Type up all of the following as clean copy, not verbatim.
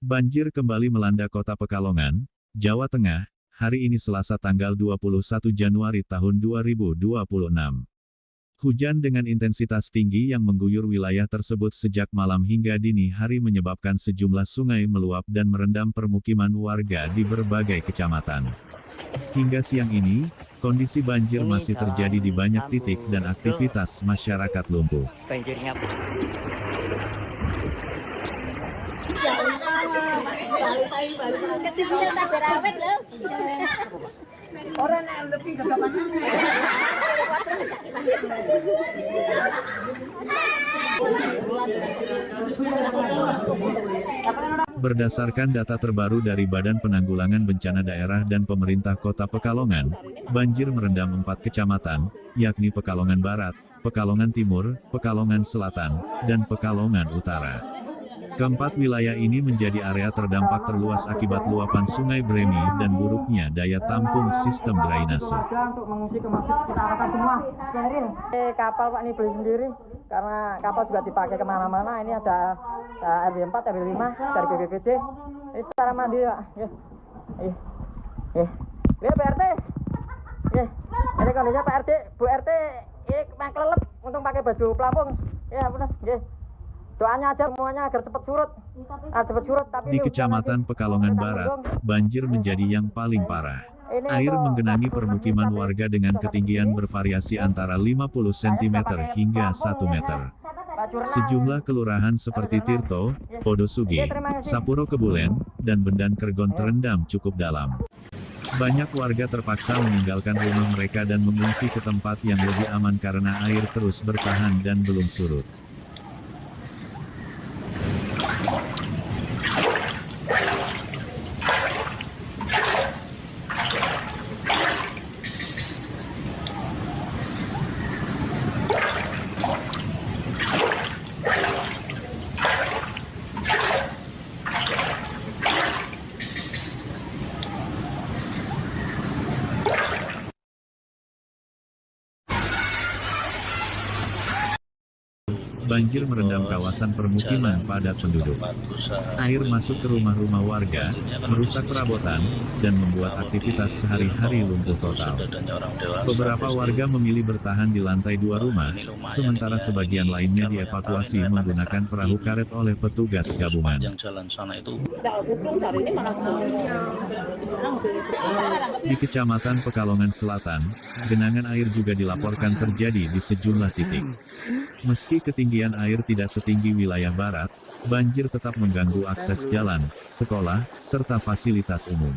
Banjir kembali melanda kota Pekalongan, Jawa Tengah, hari ini Selasa tanggal 21 Januari tahun 2026. Hujan dengan intensitas tinggi yang mengguyur wilayah tersebut sejak malam hingga dini hari menyebabkan sejumlah sungai meluap dan merendam permukiman warga di berbagai kecamatan. Hingga siang ini, kondisi banjir masih terjadi di banyak titik dan aktivitas masyarakat lumpuh. Banjirnya orang yang lebih ke mana? Berdasarkan data terbaru dari Badan Penanggulangan Bencana Daerah dan Pemerintah Kota Pekalongan, banjir merendam 4 kecamatan, yakni Pekalongan Barat, Pekalongan Timur, Pekalongan Selatan, dan Pekalongan Utara. Keempat wilayah ini menjadi area terdampak terluas akibat luapan Sungai Bremi dan buruknya daya tampung sistem drainase. Untuk mengungsi ke masjid kita arahkan semua. Kapal Pak ini beli sendiri karena kapal juga dipakai kemana-mana. Ini ada RW4, RW5 dari BPBD. Ini secara mandiri Pak. Ini Pak RT. Ini kondisinya Pak RT, Bu RT. Ini kelelep, untung pakai baju pelampung. Ya benar. Doanya aja semuanya agar cepat surut. Di Kecamatan Pekalongan Barat, banjir menjadi yang paling parah. Air menggenangi permukiman warga dengan ketinggian bervariasi antara 50 cm hingga 1 meter. Sejumlah kelurahan seperti Tirto, Podosugi, Sapuro Kebulen, dan Bendan Kergon terendam cukup dalam. Banyak warga terpaksa meninggalkan rumah mereka dan mengungsi ke tempat yang lebih aman karena air terus bertahan dan belum surut. Banjir merendam kawasan permukiman padat penduduk. Air masuk ke rumah-rumah warga, merusak perabotan, dan membuat aktivitas sehari-hari lumpuh total. Beberapa warga memilih bertahan di lantai 2 rumah, sementara sebagian lainnya dievakuasi menggunakan perahu karet oleh petugas gabungan. Di Kecamatan Pekalongan Selatan, genangan air juga dilaporkan terjadi di sejumlah titik. Meski ketinggian air tidak setinggi wilayah barat, banjir tetap mengganggu akses jalan, sekolah, serta fasilitas umum.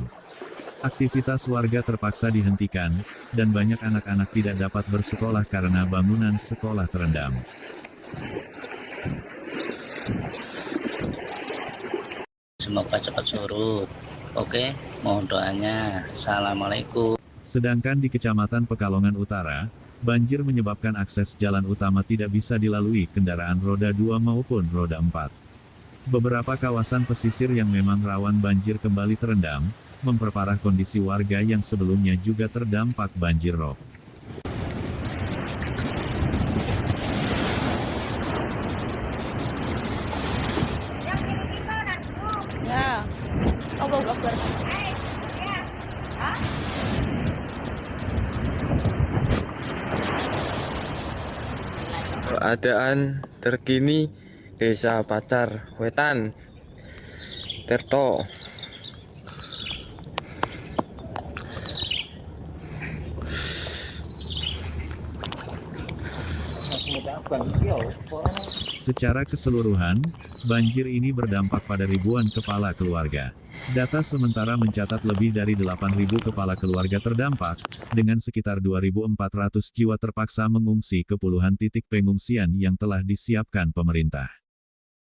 Aktivitas warga terpaksa dihentikan, dan banyak anak-anak tidak dapat bersekolah karena bangunan sekolah terendam. semoga cepat surut. Oke, mohon doanya. Assalamualaikum. Sedangkan di Kecamatan Pekalongan Utara, banjir menyebabkan akses jalan utama tidak bisa dilalui kendaraan roda 2 maupun roda 4. Beberapa kawasan pesisir yang memang rawan banjir kembali terendam, memperparah kondisi warga yang sebelumnya juga terdampak banjir rob. Keadaan terkini Desa Pacar Wetan, Tirto. Secara keseluruhan, banjir ini berdampak pada ribuan kepala keluarga. Data sementara mencatat lebih dari 8.000 kepala keluarga terdampak, dengan sekitar 2.400 jiwa terpaksa mengungsi ke puluhan titik pengungsian yang telah disiapkan pemerintah.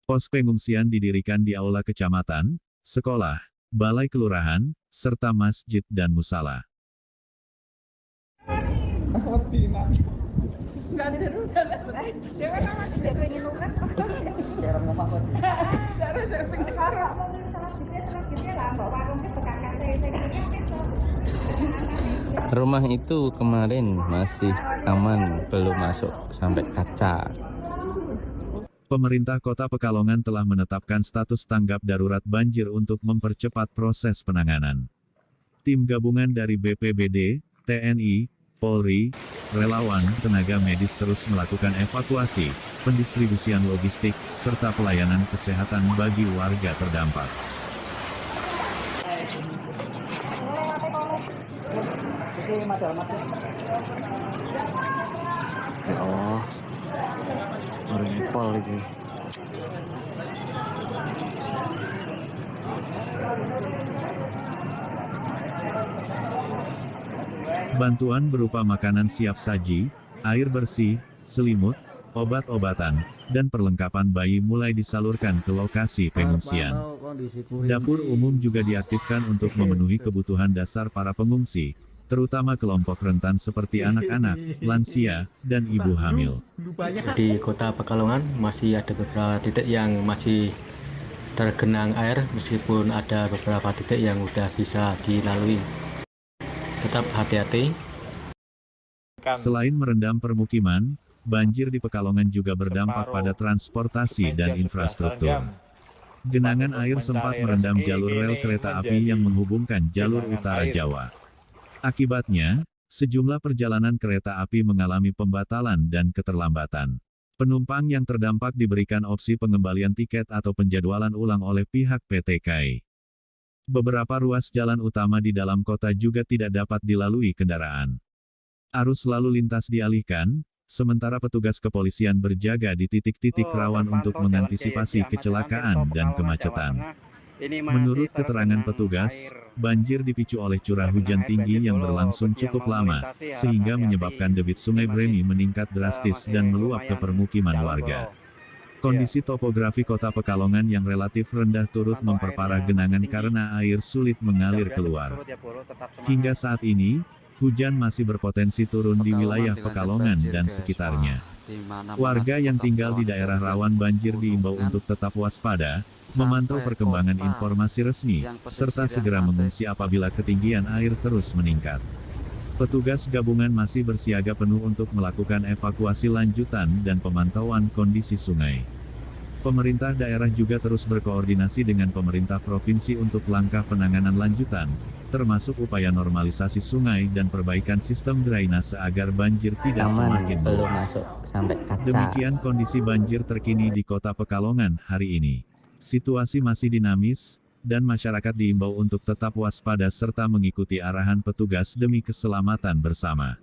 Pos pengungsian didirikan di aula kecamatan, sekolah, balai kelurahan, serta masjid dan musala. Rumah itu kemarin masih aman, belum masuk sampai kaca. Pemerintah Kota Pekalongan telah menetapkan status tanggap darurat banjir untuk mempercepat proses penanganan. Tim gabungan dari BPBD, TNI, Polri, relawan, tenaga medis terus melakukan evakuasi, pendistribusian logistik, serta pelayanan kesehatan bagi warga terdampak. Ya Allah, merempol lagi. Bantuan berupa makanan siap saji, air bersih, selimut, obat-obatan, dan perlengkapan bayi mulai disalurkan ke lokasi pengungsian. Dapur umum juga diaktifkan untuk memenuhi kebutuhan dasar para pengungsi, terutama kelompok rentan seperti anak-anak, lansia, dan ibu hamil. Di Kota Pekalongan masih ada beberapa titik yang masih tergenang air, meskipun ada beberapa titik yang sudah bisa dilalui. Tetap hati-hati. Selain merendam permukiman, banjir di Pekalongan juga berdampak pada transportasi dan infrastruktur. Genangan air sempat merendam jalur rel kereta api yang menghubungkan jalur utara Jawa. Akibatnya, sejumlah perjalanan kereta api mengalami pembatalan dan keterlambatan. Penumpang yang terdampak diberikan opsi pengembalian tiket atau penjadwalan ulang oleh pihak PT KAI. Beberapa ruas jalan utama di dalam kota juga tidak dapat dilalui kendaraan. Arus lalu lintas dialihkan, sementara petugas kepolisian berjaga di titik-titik rawan untuk mengantisipasi kecelakaan dan kemacetan. Menurut keterangan petugas, banjir dipicu oleh curah hujan tinggi yang berlangsung cukup lama, sehingga menyebabkan debit Sungai Bremi meningkat drastis dan meluap ke permukiman warga. Kondisi topografi Kota Pekalongan yang relatif rendah turut memperparah genangan karena air sulit mengalir keluar. Hingga saat ini, hujan masih berpotensi turun di wilayah Pekalongan dan sekitarnya. Warga yang tinggal di daerah rawan banjir diimbau untuk tetap waspada, memantau perkembangan informasi resmi, serta segera mengungsi apabila ketinggian air terus meningkat. Petugas gabungan masih bersiaga penuh untuk melakukan evakuasi lanjutan dan pemantauan kondisi sungai. Pemerintah daerah juga terus berkoordinasi dengan pemerintah provinsi untuk langkah penanganan lanjutan, termasuk upaya normalisasi sungai dan perbaikan sistem drainase agar banjir tidak semakin meluas. Demikian kondisi banjir terkini di Kota Pekalongan hari ini. Situasi masih dinamis, dan masyarakat diimbau untuk tetap waspada serta mengikuti arahan petugas demi keselamatan bersama.